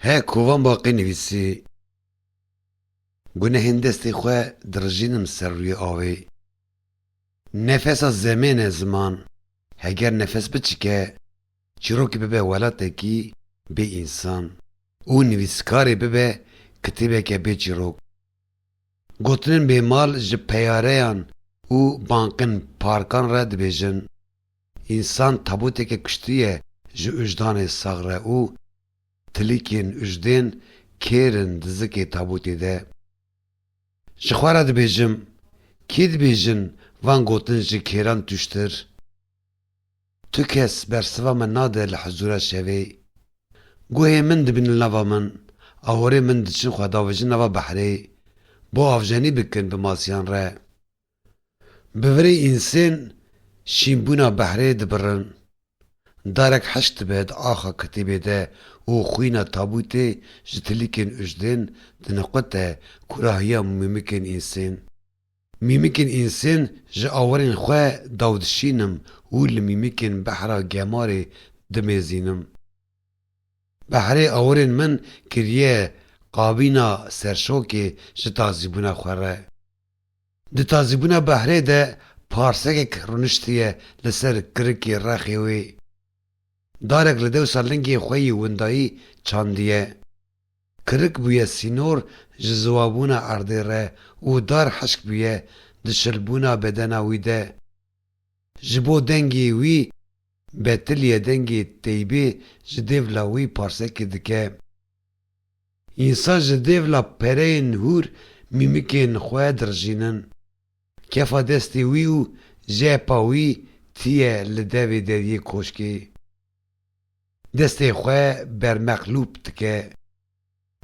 He kovan baqê nivîsî gunehên destê xwe dirjînim ser rûyê avê. Nefesa zemêne ziman heger nefes biçike çîrokê bibe welatekî bê însan û nivîskarê bibe kitêbeke bê çîrok. Gotinên bêmal ji peyareyan û banqên parkan re dibêjin. İnsan tabûteke kuştiye ji ujdanê sax re û tilîkên ujdên kêrin dizikê tabûtê de. Ji xwe re dibêjim, kê dibêjin van gotin ji kêran tuştir? Tu kes bersiva me nade li hezûra şevê. Guhê min dibîn li nava min, ahorê min diçin xwedavêjin nava behrê, bo avjenî bikin bi masiyan re. Bi virî însên şînbûna behrê dibirin. Darek heşt dibe di axa kitêbê de û xwîna tabûtê ji tilîkên ujdên diniqute kurahiya mîmikên însên. Mîmikên însên ji awerên xwe dawdişînim û li mîmikên behra gemarê dimêzînim. Behrê awerên min kiriye qabîna serşokê ji tazîbûna xwe re. Di tazîbûna behrê de parsekek rûniştiye li ser kirikê rexê wê. Darek li dewsa lingê xwe yê windayî çandiye. Kirik bûye sînor ji ziwabûna erdê re û dar hişk bûye di şilbûna bedena wî de. Ji bo dengê wî betiliye dengê teybê ji dêvla wî parsekê dike. Însan ji dêvla pereyên hûr mîmikên xwe dirjînin. Kefa destê wî û jepa wî tiye li devê deriyê koşkê. Destê xwe bermexlûb dike.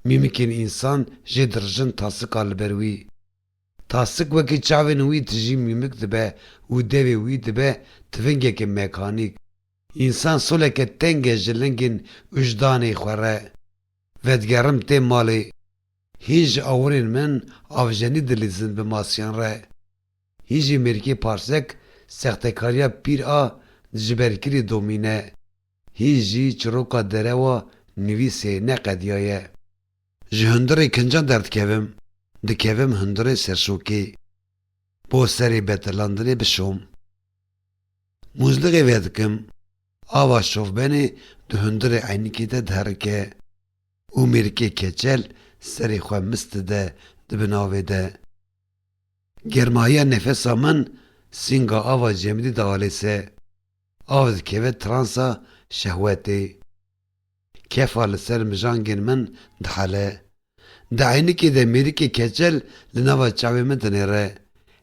Mîmikên însan jê dirjin tasika li ber wî. Tasik wekî çavên wî tijî mîmik dibe û devê wî dibe tivingeke mekanîk. Însan soleke teng e ji lingên ujdanê xwe re. Vedgerim tê malê. Hîn ji awerên min avjenî dilîzin bi masiyan re. Hîn jî mêrikê parsek sextekariya pîr a ji berkirî domîne. Hîn jî çiroka derewa nivîsê neqediya ye. Ji hundirê kincan derdikevim, dikevim hundirê serşokê. Bo serê betirlandinê bişom. Mûzliğê vedikim, ava şovbenê di hundirê eynîkê de diherike û mêrikê keçel serê xwe mist dide di binavê de. Germahiya nefesa min sînga ava cemidî de alêse. Av dikeve transa şehwetê. Kefa li ser mijangên min dihele. Di eynîkê de mêrikê keçel li nava çavê min dinêre.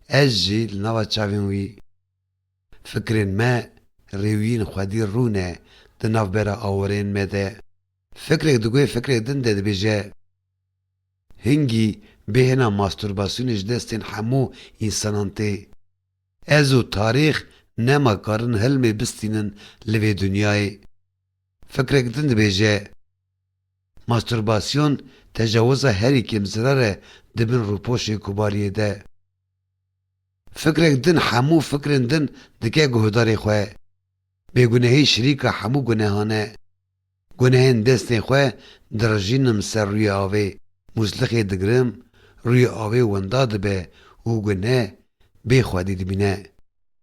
Ez jî li nava çavên wî. Fikrên me rêwiyên xwedî rûne di navbera awerên me de. Fikrek diguê fikrek din de dibêje. Hingî bêhêna mastûrbasyonê ji destên hemû însanan tê. Ez û tarîx nemakarin hilmê bistînin li vê dunyayê. Fikrek din dibêje. Mastûrbasyon tecawuza herî kêmzirar e dibin rûpoşê kobariyê de. Fikrek din hemû fikrên din dike guhdarê xwe. Bêgunehî şirîka hemû gunehan e. Gunehên destên xwe dirjînim ser rûyê avê. Mûzliqê digirim, rûyê avê winda dibe û guneh bê xwedî dibîne.